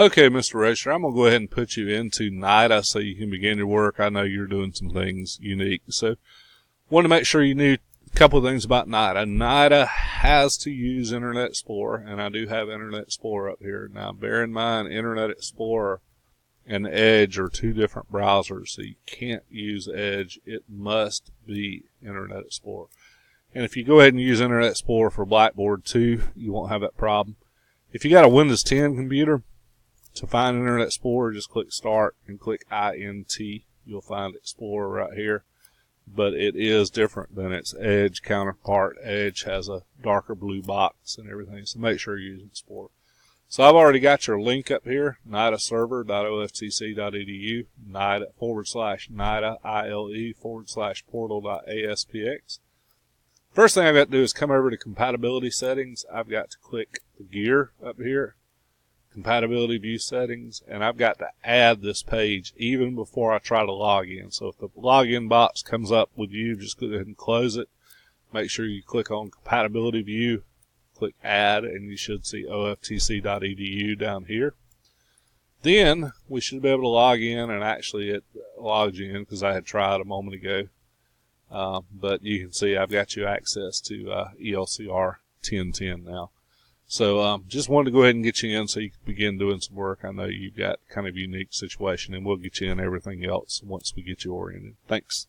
Okay, Mr. Racer, I'm going to go ahead and put you into NIDA so you can begin your work. I know you're doing some things unique. So, want to make sure you knew a couple of things about NIDA. NIDA has to use Internet Explorer, and I do have Internet Explorer up here. Now, bear in mind, Internet Explorer and Edge are two different browsers, so you can't use Edge. It must be Internet Explorer. And if you go ahead and use Internet Explorer for Blackboard 2, you won't have that problem. If you got a Windows 10 computer, to find Internet Explorer, just click Start and click INT. You'll find Explorer right here. But it is different than its Edge counterpart. Edge has a darker blue box and everything, so make sure you're using Explorer. So I've already got your link up here, nidaserver.oftc.edu, NIDA/ILE/portal.aspx. First thing I've got to do is come over to compatibility settings. I've got to click the gear up here, compatibility view settings, and I've got to add this page even before I try to log in. So if the login box comes up with you, just go ahead and close it. Make sure you click on compatibility view, click add, and you should see oftc.edu down here. Then we should be able to log in, and actually it logs you in because I had tried a moment ago. But you can see I've got you access to ELCR 1010 now. So just wanted to go ahead and get you in so you can begin doing some work. I know you've got kind of a unique situation, and we'll get you in everything else once we get you oriented. Thanks.